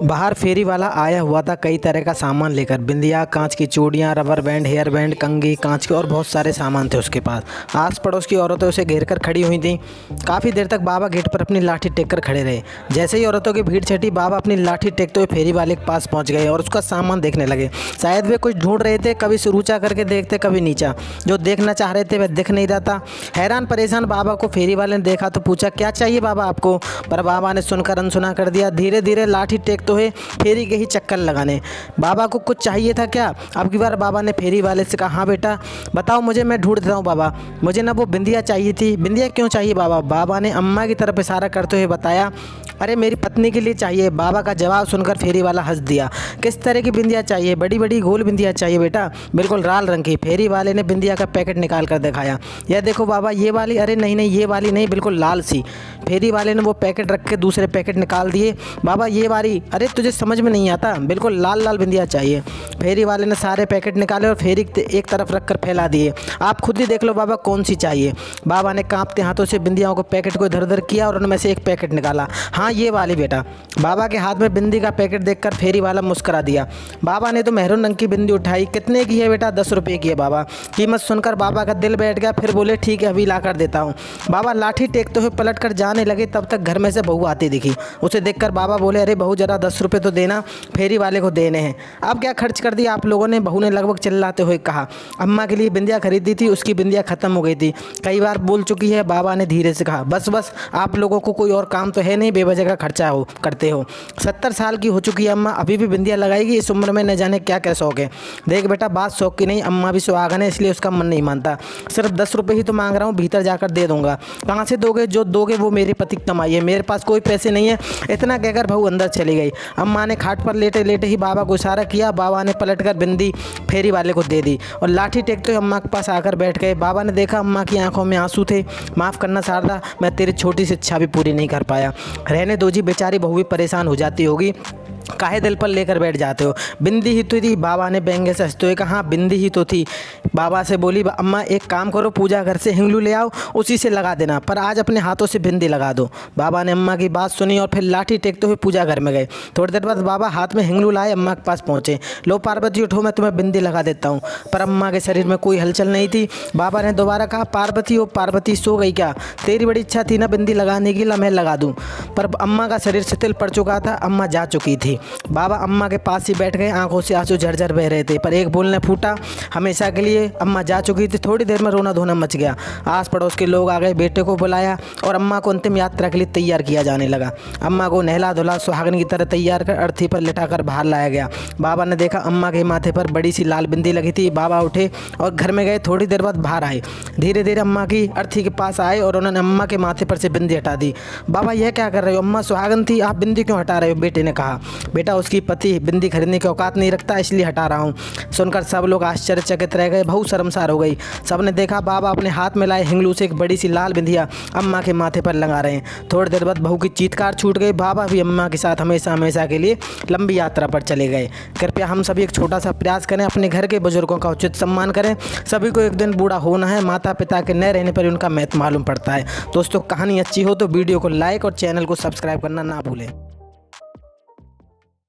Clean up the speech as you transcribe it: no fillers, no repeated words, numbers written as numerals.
बाहर फेरी वाला आया हुआ था कई तरह का सामान लेकर। बिंदिया, कांच की चूड़ियाँ, रबर बैंड, हेयर बैंड, कंघी, कांच के और बहुत सारे सामान थे उसके पास। आस पड़ोस की औरतें उसे घेर कर खड़ी हुई थीं। काफ़ी देर तक बाबा गेट पर अपनी लाठी टेक कर खड़े रहे। जैसे ही औरतों की भीड़ छटी, बाबा अपनी लाठी टेकते हुए फेरी वाले के पास पहुंच गए और उसका सामान देखने लगे। शायद वे कुछ ढूंढ रहे थे, कभी सिर ऊंचा करके देखते, कभी नीचा। जो देखना चाह रहे थे वह दिख नहीं रहा था। हैरान परेशान बाबा को फेरी वाले ने देखा तो पूछा, क्या चाहिए बाबा आपको? पर बाबा ने सुनकर अनसुना कर दिया। धीरे धीरे लाठी टेकते हुए फेरी के ही चक्कर लगाने। बाबा को कुछ चाहिए था क्या? अब की बार बाबा ने फेरी वाले से कहा, हाँ बेटा बताओ मुझे, मैं ढूंढ देता हूँ बाबा। मुझे ना वो बिंदिया चाहिए थी। बिंदिया क्यों चाहिए बाबा? बाबा ने अम्मा की तरफ इशारा करते हुए बताया, अरे मेरी पत्नी के लिए चाहिए। बाबा का जवाब सुनकर फेरी वाला हंस दिया। किस तरह की बिंदिया चाहिए? बड़ी बड़ी गोल बिंदिया चाहिए बेटा, बिल्कुल लाल रंग की। फेरी वाले ने बिंदिया का पैकेट निकाल कर दिखाया। यह देखो बाबा, ये वाली। अरे नहीं नहीं, ये वाली नहीं, बिल्कुल लाल सी। फेरी वाले ने वो पैकेट रख के दूसरे पैकेट निकाल दिए। बाबा ये वाली। अरे तुझे समझ में नहीं आता, बिल्कुल लाल लाल बिंदिया चाहिए। फेरी वाले ने सारे पैकेट निकाले और फेरी एक तरफ रख कर फैला दिए। आप खुद ही देख लो बाबा कौन सी चाहिए। बाबा ने कांपते हाथों से बिंदियाओं को पैकेट को इधर उधर किया और उनमें से एक पैकेट निकाला। हाँ ये वाली बेटा। बाबा के हाथ में बिंदी का पैकेट देखकर फेरी वाला मुस्कुरा दिया। बाबा ने तो मेहरून रंग की बिंदी उठाई। कितने की है बेटा? 10 रुपये की है बाबा। कीमत सुनकर बाबा का दिल बैठ गया। फिर बोले, ठीक है अभी ला कर देता हूँ। बाबा लाठी टेकते हुए पलट कर जाने लगे, तब तक घर में से बहू आती दिखी। उसे देखकर बाबा बोले, अरे बहू जरा 10 रुपये तो देना, फेरी वाले को देने हैं। अब क्या खर्च कर दिया आप लोगों ने? बहू ने लगभग चिल्लाते हुए कहा। अम्मा के लिए बिंदिया खरीदी थी, उसकी बिंदिया खत्म हो गई थी। कई बार बोल चुकी है। बाबा ने धीरे से कहा, बस बस, आप लोगों को कोई और काम तो है नहीं, बेवजह का खर्चा करते हो। 70 साल की हो चुकी है अम्मा, अभी भी बिंदिया लगाएगी? इस उम्र में न जाने क्या क्या शौक है। देख बेटा, बात शौक की नहीं, अम्मा भी सुहागन है, इसलिए उसका मन नहीं मानता। सिर्फ 10 रुपये ही तो मांग रहा हूँ, भीतर जाकर दे दूंगा। कहाँ से दोगे? जो दोगे वो मेरी पति की कमाई है, मेरे पास कोई पैसे नहीं है। इतना कहकर बहू अंदर चली गई। अम्मा ने खाट पर लेटे लेटे ही बाबा को इशारा किया। बाबा ने पलटकर बिंदी फेरी वाले को दे दी और लाठी टेकते हुए अम्मा के पास आकर बैठ गए। बाबा ने देखा अम्मा की आंखों में आंसू थे। माफ़ करना शारदा, मैं तेरी छोटी सी इच्छा भी पूरी नहीं कर पाया। रहने दो जी, बेचारी बहू भी परेशान हो जाती होगी, काहे दिल पर लेकर बैठ जाते हो? बिंदी ही तो थी। बाबा ने व्यंग्य से हंसते हुए कहा, हाँ बिंदी ही तो थी। बाबा से बोली अम्मा, एक काम करो, पूजा घर से हिंगलू ले आओ, उसी से लगा देना, पर आज अपने हाथों से बिंदी लगा दो। बाबा ने अम्मा की बात सुनी और फिर लाठी टेकते हुए पूजा घर में गए। थोड़ी देर बाद बाबा हाथ में हिंगलू लाए अम्मा के पास पहुंचे। लो पार्वती उठो, मैं तुम्हें बिंदी लगा देता हूँ। पर अम्मा के शरीर में कोई हलचल नहीं थी। बाबा ने दोबारा कहा, पार्वती ओ पार्वती, सो गई क्या? तेरी बड़ी इच्छा थी ना बिंदी लगाने की, ला मैं लगा दूँ। पर अम्मा का शरीर शिथिल पड़ चुका था, अम्मा जा चुकी थी। बाबा अम्मा के पास ही बैठ गए। आंखों से आंसू झरझर बह रहे थे, पर एक बोल न फूटा। हमेशा के लिए अम्मा जा चुकी थी। थोड़ी देर में रोना धोना मच गया। आस पड़ोस के लोग आ गए, बेटे को बुलाया और अम्मा को अंतिम यात्रा के लिए तैयार किया जाने लगा। अम्मा को नहला धुला सुहागन की तरह तैयार कर अर्थी पर लिटाकर बाहर लाया गया। बाबा ने देखा अम्मा के माथे पर बड़ी सी लाल बिंदी लगी थी। बाबा उठे और घर में गए। थोड़ी देर बाद बाहर आए। धीरे धीरे अम्मा की अर्थी के पास आए और उन्होंने अम्मा के माथे पर से बिंदी हटा दी। बाबा यह क्या कर रहे हो? अम्मा सुहागन थी, आप बिंदी क्यों हटा रहे हो? बेटे ने कहा, बेटा उसकी पति बिंदी खरीदने की औकात नहीं रखता, इसलिए हटा रहा हूँ। सुनकर सब लोग आश्चर्यचकित रह गए। बहुत शर्मसार हो गई। सबने देखा बाबा अपने हाथ में लाए हिंगलू से एक बड़ी सी लाल बिंदिया अम्मा के माथे पर लगा रहे हैं। थोड़ी देर बाद बहू की चीत्कार छूट गई। बाबा भी अम्मा के साथ हमेशा हमेशा के लिए लंबी यात्रा पर चले गए। कृपया हम सभी एक छोटा सा प्रयास करें, अपने घर के बुजुर्गों का उचित सम्मान करें। सभी को एक दिन बूढ़ा होना है, माता पिता के न रहने पर उनका महत्व मालूम पड़ता है। दोस्तों कहानी अच्छी हो तो वीडियो को लाइक और चैनल को सब्सक्राइब करना ना भूलें।